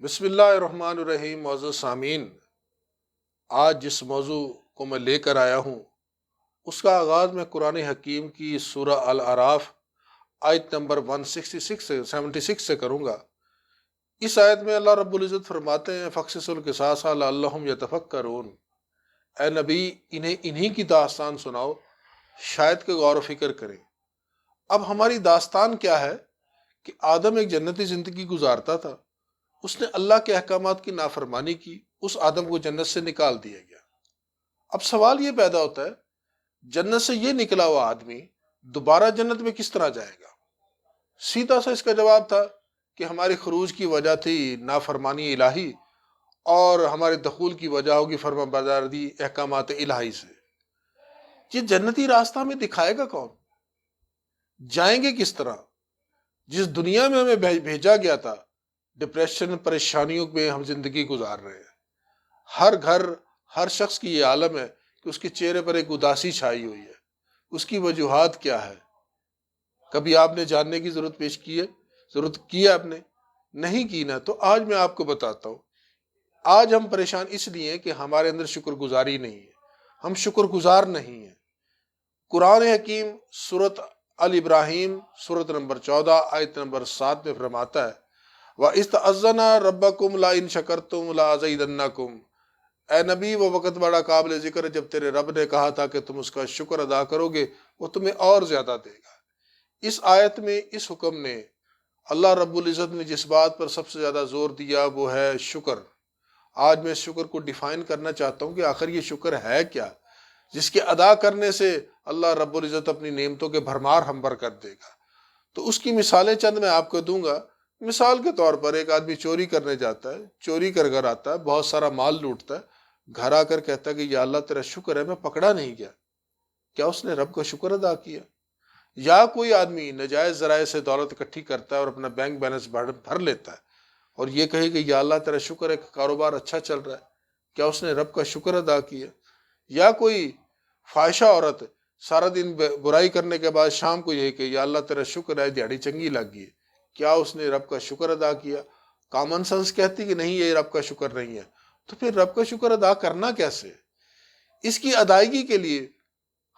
بسم اللہ الرحمن الرحیم۔ معزز سامعین، آج جس موضوع کو میں لے کر آیا ہوں اس کا آغاز میں قرآن حکیم کی سورہ الاعراف آیت نمبر 166 سے کروں گا۔ اس آیت میں اللہ رب العزت فرماتے ہیں فَقْصِصِ الْقِصَاصَ لَعَلَّهُمْ يَتَفَكَّرُونَ، اے نبی انہی کی داستان سناؤ شاید کہ غور و فکر کریں۔ اب ہماری داستان کیا ہے کہ آدم ایک جنتی زندگی گزارتا تھا، اس نے اللہ کے احکامات کی نافرمانی کی، اس آدم کو جنت سے نکال دیا گیا۔ اب سوال یہ پیدا ہوتا ہے جنت سے یہ نکلا ہوا آدمی دوبارہ جنت میں کس طرح جائے گا؟ سیدھا سا اس کا جواب تھا کہ ہماری خروج کی وجہ تھی نافرمانی الہی، اور ہمارے دخول کی وجہ ہوگی فرما برداری احکامات الہی سے۔ یہ جنتی راستہ ہمیں دکھائے گا کون؟ جائیں گے کس طرح؟ جس دنیا میں ہمیں بھیجا گیا تھا ڈپریشن پریشانیوں میں ہم زندگی گزار رہے ہیں۔ ہر گھر ہر شخص کی یہ عالم ہے کہ اس کے چہرے پر ایک اداسی چھائی ہوئی ہے۔ اس کی وجوہات کیا ہے؟ کبھی آپ نے جاننے کی ضرورت کی ہے آپ نے؟ نہیں کی نا، تو آج میں آپ کو بتاتا ہوں۔ آج ہم پریشان اس لیے کہ ہمارے اندر شکر گزاری نہیں ہے، ہم شکر گزار نہیں ہیں۔ قرآن حکیم سورۃ الابراہیم سورۃ نمبر 14 آیت نمبر 7 میں فرماتا ہے وَإِذْ تَأَذَّنَ رَبَّكُمْ لَئِن شَكَرْتُمْ لَأَزِيدَنَّكُمْ، اے نبی وہ وقت بڑا قابل ذکر ہے جب تیرے رب نے کہا تھا کہ تم اس کا شکر ادا کرو گے وہ تمہیں اور زیادہ دے گا۔ اس آیت میں اس حکم نے اللہ رب العزت نے جس بات پر سب سے زیادہ زور دیا وہ ہے شکر۔ آج میں اس شکر کو ڈیفائن کرنا چاہتا ہوں کہ آخر یہ شکر ہے کیا، جس کے ادا کرنے سے اللہ رب العزت اپنی نعمتوں کے بھرمار ہم کر دے گا۔ تو اس کی مثالیں چند میں آپ کو دوں گا۔ مثال کے طور پر ایک آدمی چوری کرنے جاتا ہے، چوری کر آتا ہے، بہت سارا مال لوٹتا ہے، گھر آ کر کہتا ہے کہ یا اللہ تیرا شکر ہے میں پکڑا نہیں گیا۔ کیا اس نے رب کا شکر ادا کیا؟ یا کوئی آدمی ناجائز ذرائع سے دولت اکٹھی کرتا ہے اور اپنا بینک بیلنس بھر لیتا ہے اور یہ کہے کہ یا اللہ تیرا شکر ہے کہ کاروبار اچھا چل رہا ہے، کیا اس نے رب کا شکر ادا کیا؟ یا کوئی فاحشہ عورت سارا دن برائی کرنے کے بعد شام کو یہ کہ یا اللہ تیرا شکر ہے دیہڑی چنگی لگ گئی، کیا اس نے رب کا شکر ادا کیا؟ کامن سنس کہتی کہ نہیں یہ رب کا شکر نہیں ہے۔ تو پھر رب کا شکر ادا کرنا کیسے؟ اس کی ادائیگی کے لیے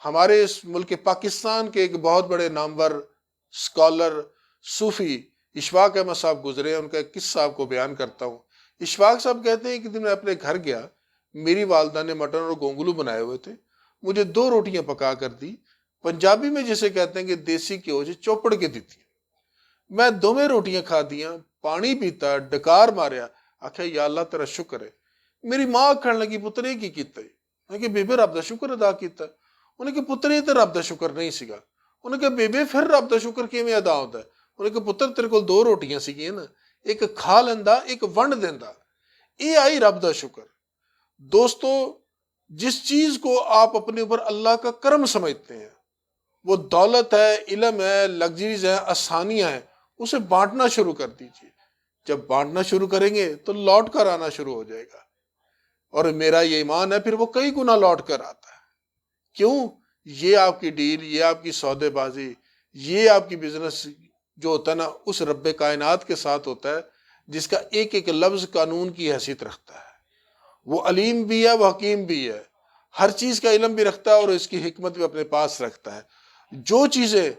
ہمارے اس ملک پاکستان کے ایک بہت بڑے نامور اسکالر صوفی اشفاق احمد صاحب گزرے ہیں، ان کا ایک قصہ آپ کو بیان کرتا ہوں۔ اشفاق صاحب کہتے ہیں کہ دن میں اپنے گھر گیا، میری والدہ نے مٹن اور گونگلو بنائے ہوئے تھے، مجھے 2 روٹیاں پکا کر دی، پنجابی میں جسے کہتے ہیں کہ دیسی گھیو سے چوپڑ کے دیتی۔ میں 2 روٹیاں کھا دیاں، پانی پیتا، ڈکار ماریا، آخیا یا اللہ تیرا شکر ہے۔ میری ماں آکھن لگی پترے کی کیتا ہے؟ میں کہ بیبے رب دا شکر ادا کیتا ہے۔ انہیں کہ پترے تے رب دا شکر نہیں سیگا۔ انہیں کہ بیبے پھر رب دا شکر کیویں ادا ہوتا ہے؟ انہیں کہ پتر تیرے کول 2 روٹیاں سیگیاں نا، ایک کھا لیندا ایک ونڈ دیندا، یہ آئی رب دا شکر۔ دوستو، جس چیز کو آپ اپنے اوپر اللہ کا کرم سمجھتے ہیں، وہ دولت ہے، علم ہے، لگژریز ہے، آسانیاں ہیں، اسے بانٹنا شروع کر دیجئے۔ جب بانٹنا شروع کریں گے تو لوٹ کر آنا شروع ہو جائے گا، اور میرا یہ ایمان ہے پھر وہ کئی گنا لوٹ کر آتا ہے۔ کیوں؟ یہ آپ کی ڈیل، یہ آپ کی سودے بازی، یہ آپ کی بزنس جو ہوتا ہے نا اس رب کائنات کے ساتھ ہوتا ہے جس کا ایک ایک لفظ قانون کی حیثیت رکھتا ہے۔ وہ علیم بھی ہے، وہ حکیم بھی ہے، ہر چیز کا علم بھی رکھتا ہے اور اس کی حکمت بھی اپنے پاس رکھتا ہے۔ جو چیزیں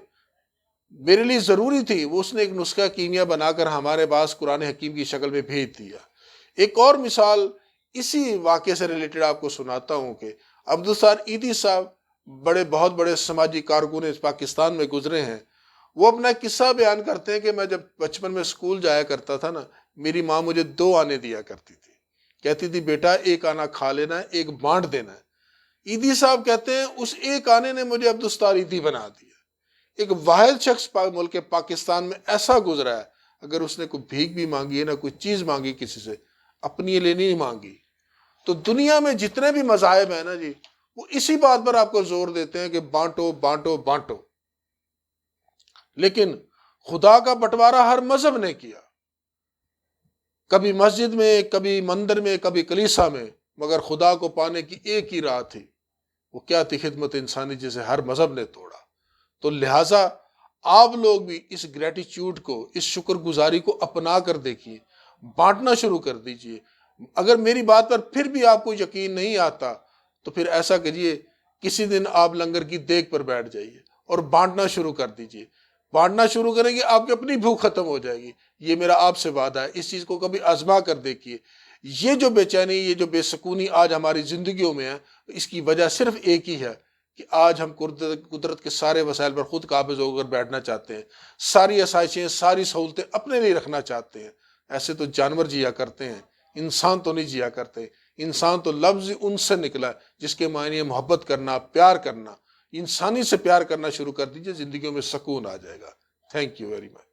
میرے لیے ضروری تھی وہ اس نے ایک نسخہ کیمیا بنا کر ہمارے پاس قرآن حکیم کی شکل میں بھیج دیا۔ ایک اور مثال اسی واقعے سے ریلیٹڈ آپ کو سناتا ہوں کہ عبدالستار ایدھی صاحب بہت بڑے سماجی کارکن پاکستان میں گزرے ہیں۔ وہ اپنا قصہ بیان کرتے ہیں کہ میں جب بچپن میں اسکول جایا کرتا تھا نا، میری ماں مجھے 2 آنے دیا کرتی تھی، کہتی تھی بیٹا ایک آنا کھا لینا ہے، ایک بانٹ دینا ہے۔ ایدھی صاحب کہتے ہیں اس ایک آنے نے مجھے عبدالستار ایدھی بنا دیا۔ ایک واحد شخص ملک پاکستان میں ایسا گزرا ہے، اگر اس نے کوئی بھیک بھی مانگی ہے نا، کوئی چیز مانگی کسی سے، اپنی لیے نہیں مانگی۔ تو دنیا میں جتنے بھی مذاہب ہیں نا جی، وہ اسی بات پر آپ کو زور دیتے ہیں کہ بانٹو بانٹو بانٹو، لیکن خدا کا بٹوارا ہر مذہب نے کیا، کبھی مسجد میں، کبھی مندر میں، کبھی کلیسا میں، مگر خدا کو پانے کی ایک ہی راہ تھی، وہ کیا تھی؟ خدمت انسانی، جسے ہر مذہب نے توڑا۔ تو لہٰذا آپ لوگ بھی اس گریٹیچیوڈ کو، اس شکر گزاری کو اپنا کر دیکھیے۔ بانٹنا شروع کر دیجئے۔ اگر میری بات پر پھر بھی آپ کو یقین نہیں آتا تو پھر ایسا کریے، کسی دن آپ لنگر کی دیگ پر بیٹھ جائیے اور بانٹنا شروع کر دیجئے۔ بانٹنا شروع کریں گے، آپ کی اپنی بھوک ختم ہو جائے گی۔ یہ میرا آپ سے وعدہ ہے، اس چیز کو کبھی آزما کر دیکھیے۔ یہ جو بے چینی، یہ جو بے سکونی آج ہماری زندگیوں میں ہے، اس کی وجہ صرف ایک ہی ہے کہ آج ہم قدرت کے سارے وسائل پر خود قابض ہو کر بیٹھنا چاہتے ہیں، ساری آسائشیں، ساری سہولتیں اپنے لیے رکھنا چاہتے ہیں۔ ایسے تو جانور جیا کرتے ہیں، انسان تو نہیں جیا کرتے۔ انسان تو لفظ ان سے نکلا ہے جس کے معنی ہے محبت کرنا، پیار کرنا۔ انسانی سے پیار کرنا شروع کر دیجئے، زندگیوں میں سکون آ جائے گا۔ Thank you very much.